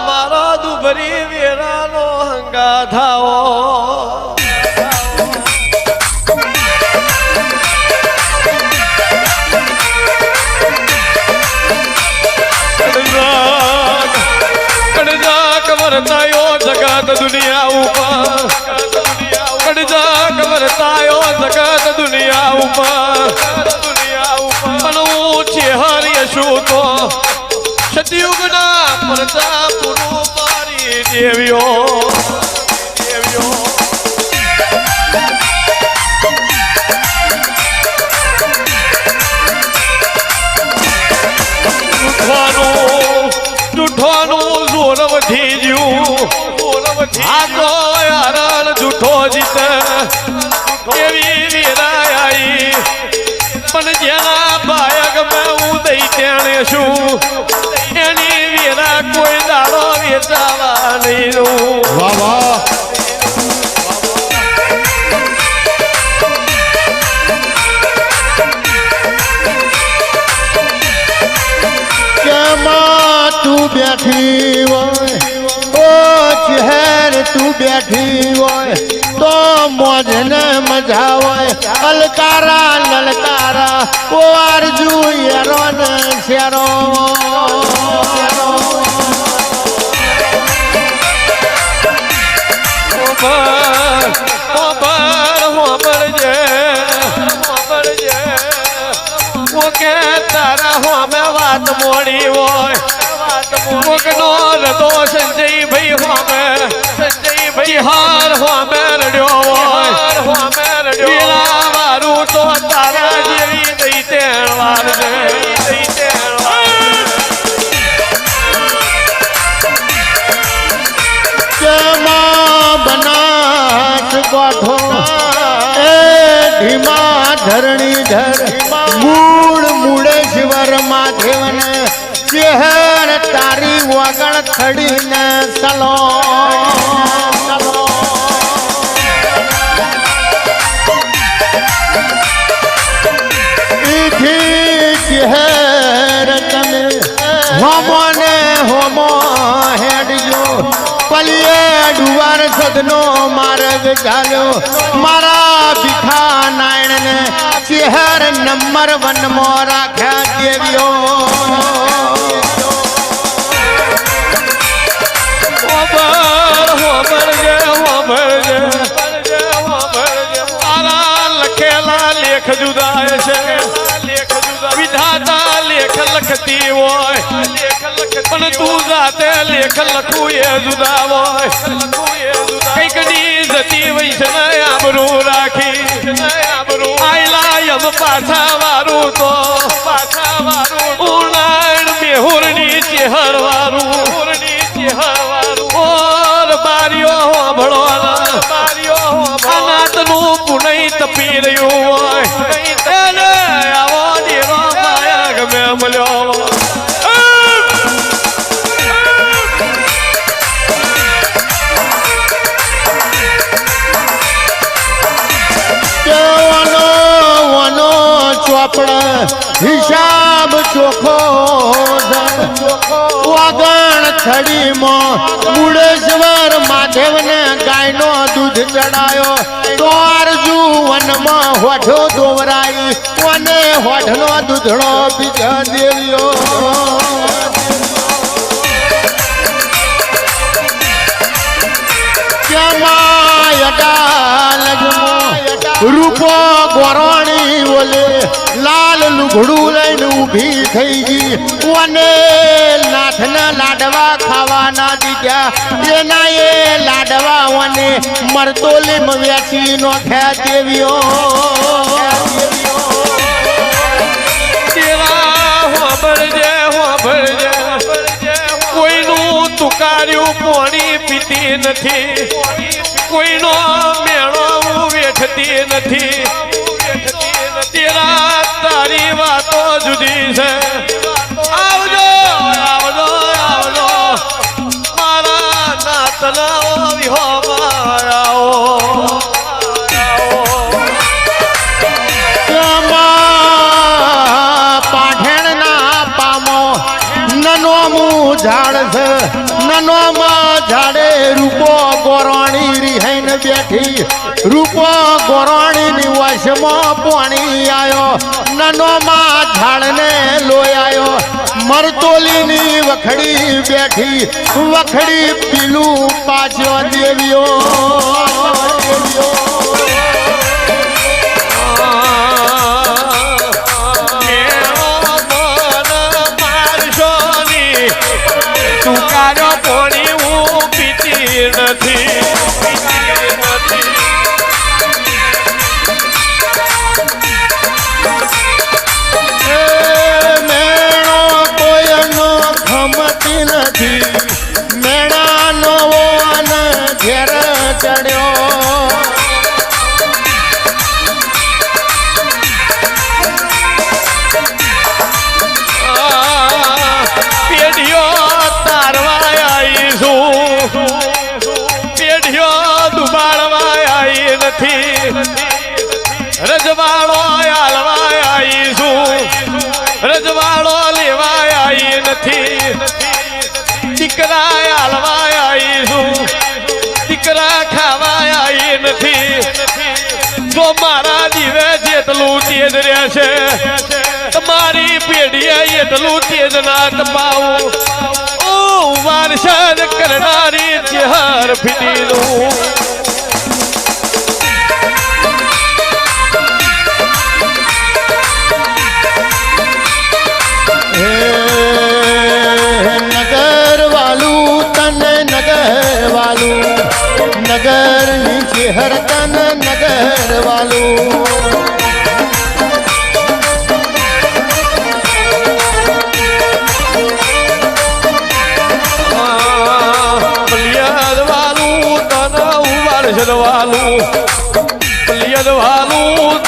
મારો દુભરી વેરાનો હંગા થાવો કવરતાયો જગત દુનિયા ઉપર કવરતાયો જગત દુનિયા ઉપર પણ છે હરિયશું તો સતયુગના પરતા પૂરું મારી દેવીઓ જૂઠવાનું જોર વધી ગયું આ તો યારણ જૂઠો જીત એવી વેરાય આવી પણ જેના બાયક મેં ઉદય તેણે શું એની વેરા કોઈ દાડો વેચાવા નહીં નું વાહ વાહ તું બેઠી હોય ઓ ચહેર તું બેઠી હોય તો મોજને મજા હોય અલકારા લલકારા ઓ અરજુ યારો ને શેરો કે તારા હોમે વાત મોડી હોય કોકનો રતો સંજયભાઈ હોમે સંજયભાઈ હાર હોમે રડ્યો હોય પેલા વારું તો તારા જેવી દઈ તેણ વાર છે દઈ તેણ બનાસ ગોઠો એ ધીમા ધરણી ધર મૂળ મૂળેશ્વર માધેવને ચહેર તારી વગણ થડીને સલો ચહેર તમે હોમો ને હોમો હેડજો પલિયે ડુવાર સદનો માર્ગ ચાલ્યો મારા ભીખા નાયણ ને ચહેર નંબર 1 માં રાખ્યા દેવીઓ લેખ જુદા છે વિધાતા લેખ લખતી હોય પણ તું જાતે લેખ લખું એ જુદા હોય કઈક ની જતી વૈષ્ણ આબરૂ રાખી આયલા યમ પાછા વારું તો પાછા વારું ઉનાળ મેહુર ની ચેહર વારું ઓર બારીઓ હોભળો અનાથ નું પુનઈ તપી રહ્યું હોય એને આવો દેવો માયા ગમે મળ્યો ચોપડા હિસાબ ચોખ્ખો વાગણ થડીમાં મુળેશ્વર માધેવને ગાયનો દૂધ ચડાયો તો અરજુ વનમાં હોઠો દોવરાઈ અને હોઠનો દૂધડો બીજા દેવીઓ રૂપો ગોરણી ઓલે લાલ લુગડું લઈને ઊભી થઈ ગઈ અને નાથના લાડવા ખાવાના દીધા એના એ લાડવા અને મરતોલીમ વેચી નોખ્યા દેવીઓ કોઈનું તુકાર્યું પોણી પીતી નથી કોઈનો મેળો વેઠતી નથી તેરા તારી વાતો જુદી છે આવજો આવજો આવજો મારા નાતના વિહો મારાઓ છે નનોમાં ઝાડે રૂપો ગોરાણી રિહાઈને બેઠી રૂપો ગોરાણીની વશમાં પાણી આયો નનોમાં ઝાડને લોયાયો મરતોલીની વખડી બેઠી વખડી પીલું પાછો દેવીઓ તુકારો પોણી હું પીતી નથી મેણો કોઈનો ખમતી નથી મેણાનો વન ઘેર ચડ્યો પેઢીઓ તારવા આવીશું પેઢીઓ દુબાડવા આવી નથી રજવાડો આલવા આવીશું રજવાડો લેવા આવી નથી દીકરા આલવા આવીશું દીકરા ખાવા આવી નથી જો મારા દીવે જેટલું તેજ રહેશે તમારી પેઢીએ એટલું તેજ ના તપાવું ઓ વારસાદ કરનારી ચહેર ફીટીનું નગર વાલું તને નગર વાલું નગર નીચે હર તન નગર વાલું વાલું તને વાલું વાલું